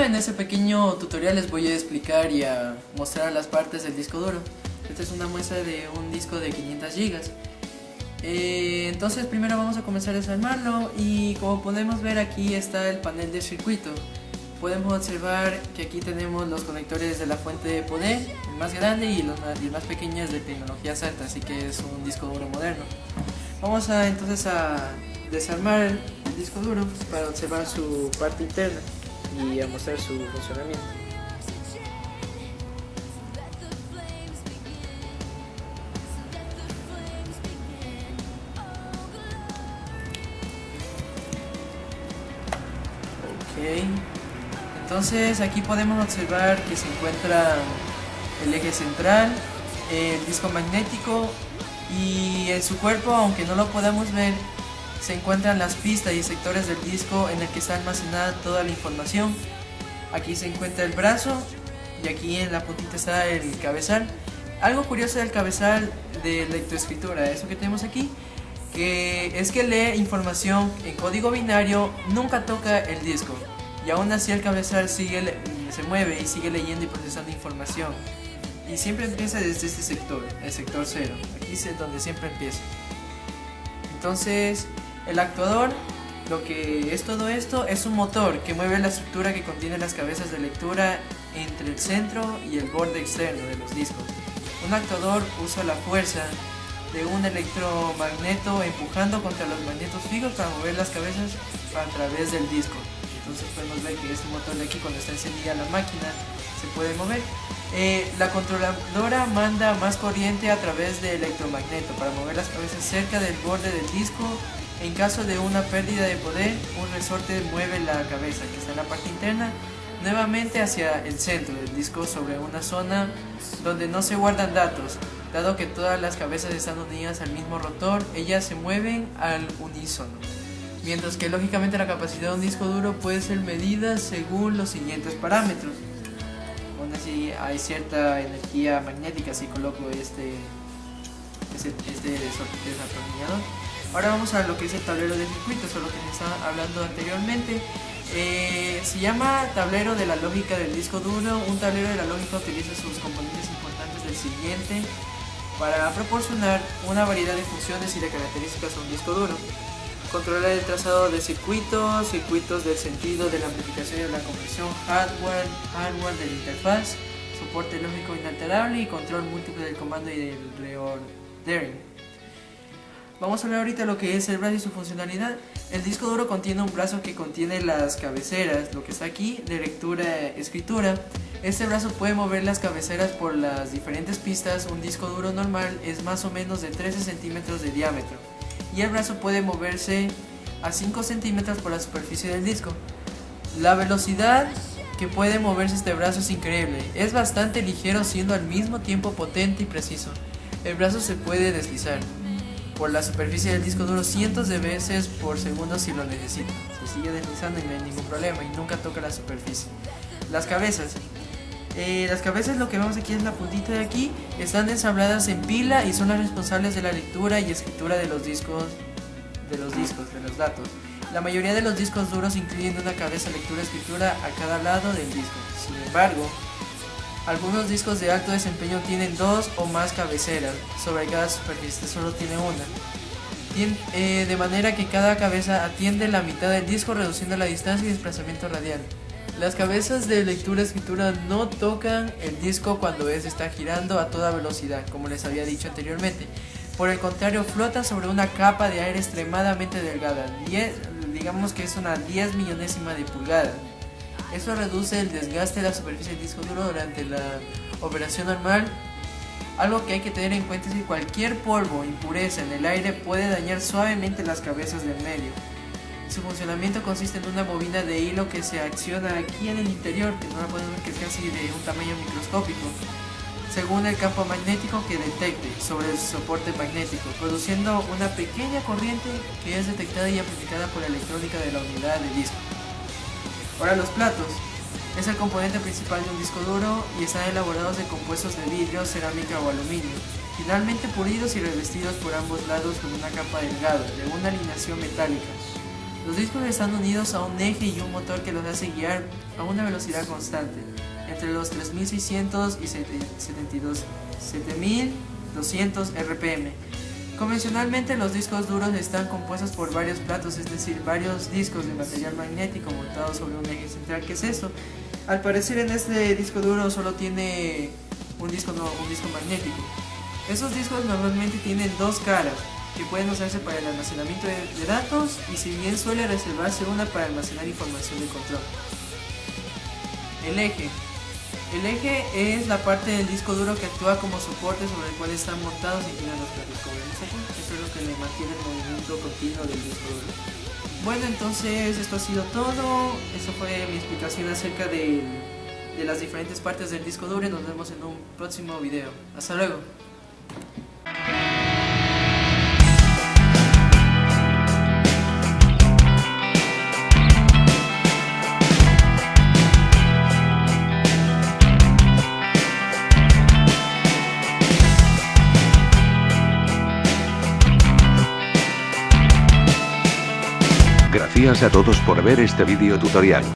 en ese pequeño tutorial les voy a explicar y a mostrar las partes del disco duro. Esta es una muestra de un disco de 500 gigas. Entonces primero vamos a comenzar a desarmarlo y como podemos ver aquí está el panel de circuito. Podemos observar que aquí tenemos los conectores de la fuente de poder, el más grande y los más pequeños de tecnología SATA, así que es un disco duro moderno. Vamos entonces a desarmar el disco duro para observar su parte interna y a mostrar su funcionamiento. Entonces aquí podemos observar que se encuentra el eje central, el disco magnético y en su cuerpo, aunque no lo podamos ver, se encuentran las pistas y sectores del disco en el que está almacenada toda la información. Aquí se encuentra el brazo y aquí en la puntita está el cabezal. Algo curioso del cabezal de lectoescritura, eso que tenemos aquí, que es que lee información en código binario, nunca toca el disco. Y aún así el cabezal se mueve y sigue leyendo y procesando información. Y siempre empieza desde este sector, el sector 0. Aquí es donde siempre empieza. Entonces, el actuador, lo que es todo esto, es un motor que mueve la estructura que contiene las cabezas de lectura entre el centro y el borde externo de los discos. Un actuador usa la fuerza de un electromagneto empujando contra los magnetos fijos para mover las cabezas a través del disco. Entonces podemos ver que este motor de aquí, cuando está encendida la máquina, se puede mover. La controladora manda más corriente a través del electromagneto para mover las cabezas cerca del borde del disco. En caso de una pérdida de poder, un resorte mueve la cabeza que está en la parte interna nuevamente hacia el centro del disco sobre una zona donde no se guardan datos. Dado que todas las cabezas están unidas al mismo rotor, ellas se mueven al unísono. Mientras que lógicamente la capacidad de un disco duro puede ser medida según los siguientes parámetros. Aún así hay cierta energía magnética si coloco este desatornillador. Ahora vamos a lo que es el tablero de circuitos, o lo que se estaba hablando anteriormente. Se llama tablero de la lógica del disco duro. Un tablero de la lógica utiliza sus componentes importantes del siguiente para proporcionar una variedad de funciones y de características a un disco duro. Controlar el trazado de circuitos, circuitos del sentido de la amplificación y de la compresión, hardware de la interfaz, soporte lógico inalterable y control múltiple del comando y del reordering. Vamos a hablar ahorita lo que es el brazo y su funcionalidad. El disco duro contiene un brazo que contiene las cabeceras, lo que está aquí, de lectura-escritura. Este brazo puede mover las cabeceras por las diferentes pistas. Un disco duro normal es más o menos de 13 centímetros de diámetro. Y el brazo puede moverse a 5 centímetros por la superficie del disco. La velocidad que puede moverse este brazo es increíble. Es bastante ligero, siendo al mismo tiempo potente y preciso. El brazo se puede deslizar por la superficie del disco duro cientos de veces por segundo si lo necesita. Se sigue deslizando y no hay ningún problema y nunca toca la superficie. Las cabezas, lo que vemos aquí es la puntita de aquí, están ensambladas en pila y son las responsables de la lectura y escritura de los datos. La mayoría de los discos duros incluyen una cabeza lectura-escritura a cada lado del disco. Sin embargo, algunos discos de alto desempeño tienen 2 o más cabeceras sobre cada superficie, solo tiene una. De manera que cada cabeza atiende la mitad del disco, reduciendo la distancia y desplazamiento radial. Las cabezas de lectura-escritura no tocan el disco cuando está girando a toda velocidad, como les había dicho anteriormente. Por el contrario, flotan sobre una capa de aire extremadamente delgada, digamos que es una 10 millonésima de pulgada. Eso reduce el desgaste de la superficie del disco duro durante la operación normal. Algo que hay que tener en cuenta es que cualquier polvo o impureza en el aire puede dañar suavemente las cabezas del medio. Su funcionamiento consiste en una bobina de hilo que se acciona aquí en el interior, que no la podemos ver, que es casi de un tamaño microscópico, según el campo magnético que detecte sobre el soporte magnético, produciendo una pequeña corriente que es detectada y amplificada por la electrónica de la unidad de disco. Ahora los platos. Es el componente principal de un disco duro y están elaborados de compuestos de vidrio, cerámica o aluminio, finalmente pulidos y revestidos por ambos lados con una capa delgada de una alineación metálica. Los discos están unidos a un eje y un motor que los hace guiar a una velocidad constante, entre los 3600 y 7200 RPM. Convencionalmente los discos duros están compuestos por varios platos, es decir, varios discos de material magnético montados sobre un eje central. ¿Qué es eso? Al parecer en este disco duro solo tiene un disco magnético. Esos discos normalmente tienen dos caras, que pueden usarse para el almacenamiento de datos, y si bien suele reservarse una para almacenar información de control. El eje. El eje es la parte del disco duro que actúa como soporte sobre el cual están montados y giran los platos, como vemos aquí. Esto es lo que le mantiene el movimiento continuo del disco duro. Bueno, entonces esto ha sido todo. Esto fue mi explicación acerca de las diferentes partes del disco duro. Nos vemos en un próximo video. Hasta luego. Gracias a todos por ver este video tutorial.